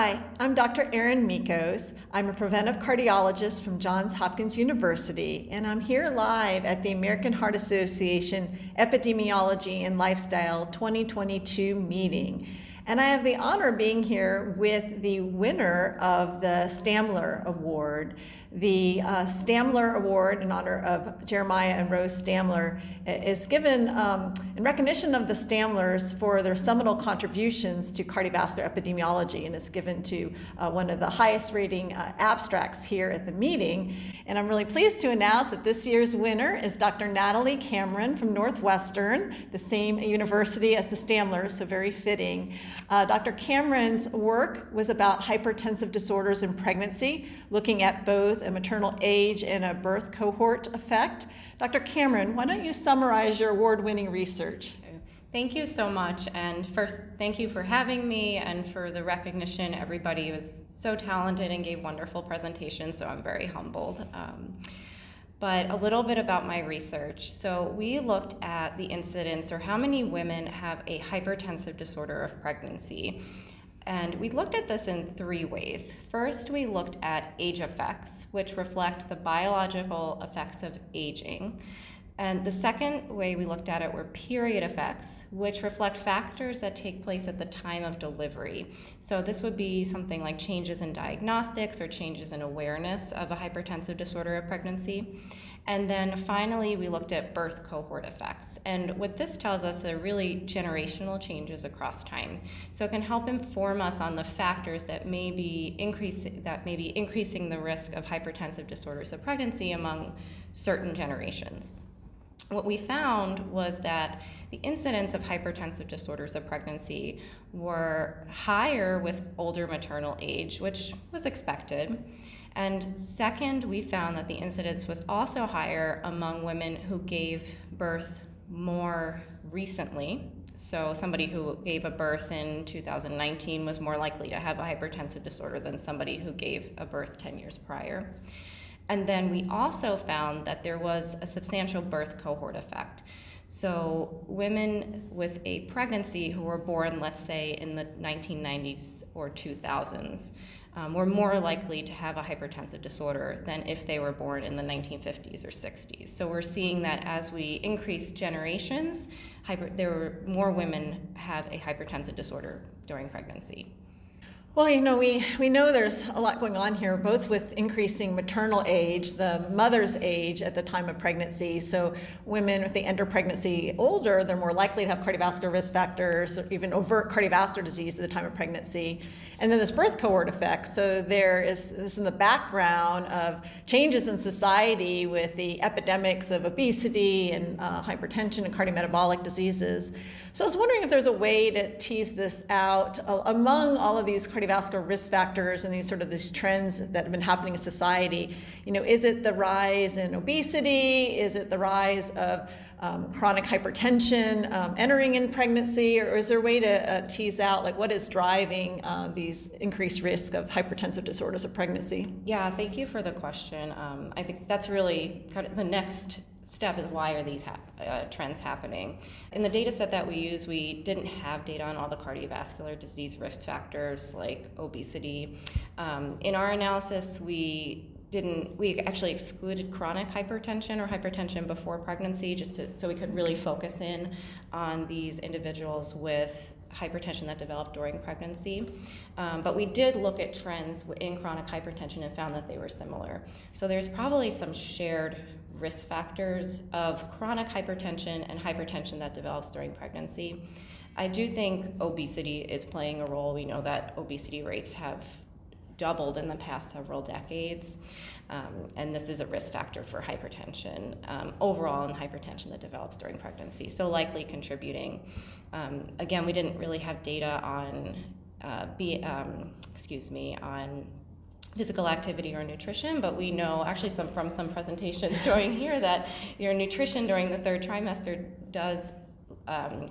Hi, I'm Dr. Erin Michos. I'm a preventive cardiologist from Johns Hopkins University, and I'm here live at the American Heart Association Epidemiology and Lifestyle 2022 meeting. And I have the honor of being here with the winner of the Stamler Award. The Stamler Award, in honor of Jeremiah and Rose Stamler, is given in recognition of the Stamlers for their seminal contributions to cardiovascular epidemiology, and it's given to one of the highest rating abstracts here at the meeting. And I'm really pleased to announce that this year's winner is Dr. Natalie Cameron from Northwestern, the same university as the Stamlers, so very fitting. Dr. Cameron's work was about hypertensive disorders in pregnancy, looking at both a maternal age and a birth cohort effect. Dr. Cameron, why don't you summarize your award-winning research? Thank you so much, and first, thank you for having me and for the recognition. Everybody was so talented and gave wonderful presentations, so I'm very humbled. But a little bit about my research. So we looked at the incidence, or how many women have a hypertensive disorder of pregnancy. And we looked at this in three ways. First, we looked at age effects, which reflect the biological effects of aging. And the second way we looked at it were period effects, which reflect factors that take place at the time of delivery. So this would be something like changes in diagnostics or changes in awareness of a hypertensive disorder of pregnancy. And then finally, we looked at birth cohort effects. And what this tells us are really generational changes across time. So it can help inform us on the factors that may be increasing the risk of hypertensive disorders of pregnancy among certain generations. What we found was that the incidence of hypertensive disorders of pregnancy were higher with older maternal age, which was expected. And second, we found that the incidence was also higher among women who gave birth more recently. So somebody who gave a birth in 2019 was more likely to have a hypertensive disorder than somebody who gave a birth 10 years prior. And then we also found that there was a substantial birth cohort effect. So women with a pregnancy who were born, let's say, in the 1990s or 2000s, were more likely to have a hypertensive disorder than if they were born in the 1950s or 60s. So we're seeing that as we increase generations, there were more women have a hypertensive disorder during pregnancy. Well, you know, we know there's a lot going on here, both with increasing maternal age, the mother's age at the time of pregnancy. So women, if they enter pregnancy older, they're more likely to have cardiovascular risk factors or even overt cardiovascular disease at the time of pregnancy. And then this birth cohort effect. So there is this in the background of changes in society with the epidemics of obesity and hypertension and cardiometabolic diseases. So I was wondering if there's a way to tease this out among all of these cardiovascular risk factors and these trends that have been happening in society. You know, is it the rise in obesity? Is it the rise of chronic hypertension entering in pregnancy? Or is there a way to tease out like what is driving these increased risk of hypertensive disorders of pregnancy? Yeah, thank you for the question. I think that's really kind of the next step is why are these trends happening? In the data set that we use, we didn't have data on all the cardiovascular disease risk factors like obesity. In our analysis, we actually excluded chronic hypertension or hypertension before pregnancy so we could really focus in on these individuals with hypertension that developed during pregnancy. But we did look at trends in chronic hypertension and found that they were similar. So there's probably some shared risk factors of chronic hypertension and hypertension that develops during pregnancy. I do think obesity is playing a role. We know that obesity rates have doubled in the past several decades, and this is a risk factor for hypertension overall and hypertension that develops during pregnancy, so likely contributing. Again, we didn't really have data on on physical activity or nutrition, but we know actually from some presentations during here that your nutrition during the third trimester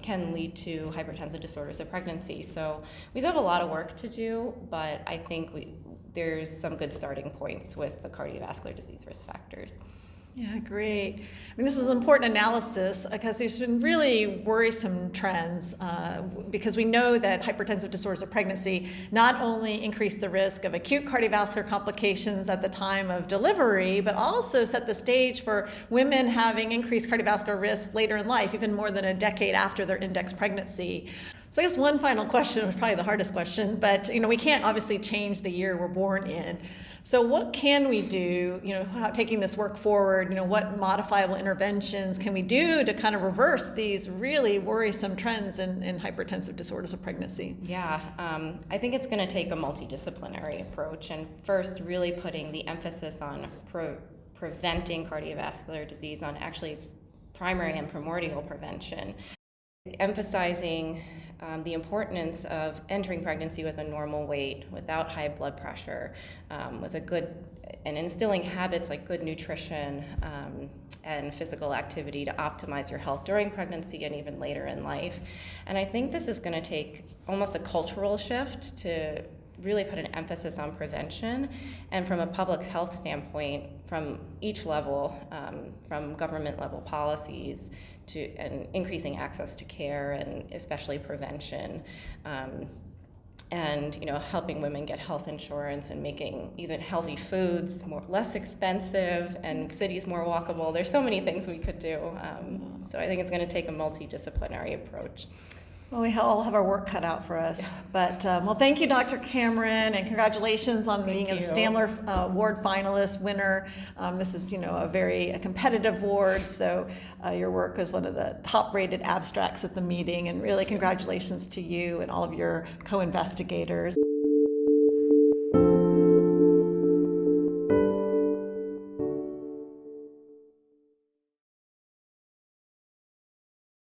can lead to hypertensive disorders of pregnancy. So we still have a lot of work to do, but I think there's some good starting points with the cardiovascular disease risk factors. Yeah, great. I mean, this is important analysis because there's been really worrisome trends because we know that hypertensive disorders of pregnancy not only increase the risk of acute cardiovascular complications at the time of delivery, but also set the stage for women having increased cardiovascular risk later in life, even more than a decade after their index pregnancy. So I guess one final question, was probably the hardest question, but we can't obviously change the year we're born in. So what can we do, taking this work forward, what modifiable interventions can we do to kind of reverse these really worrisome trends in hypertensive disorders of pregnancy? Yeah, I think it's going to take a multidisciplinary approach, and first really putting the emphasis on preventing cardiovascular disease, on actually primary and primordial prevention. Emphasizing the importance of entering pregnancy with a normal weight, without high blood pressure, with a good, and instilling habits like good nutrition and physical activity to optimize your health during pregnancy and even later in life. And I think this is going to take almost a cultural shift to really put an emphasis on prevention, and from a public health standpoint, from each level, from government level policies to and increasing access to care and especially prevention, and helping women get health insurance and making even healthy foods less expensive and cities more walkable. There's so many things we could do. So I think it's going to take a multidisciplinary approach. Well, we all have our work cut out for us. But, well, thank you, Dr. Cameron, and congratulations on being a Stamler Award finalist winner. This is, a very competitive award, so your work is one of the top-rated abstracts at the meeting, and really congratulations to you and all of your co-investigators.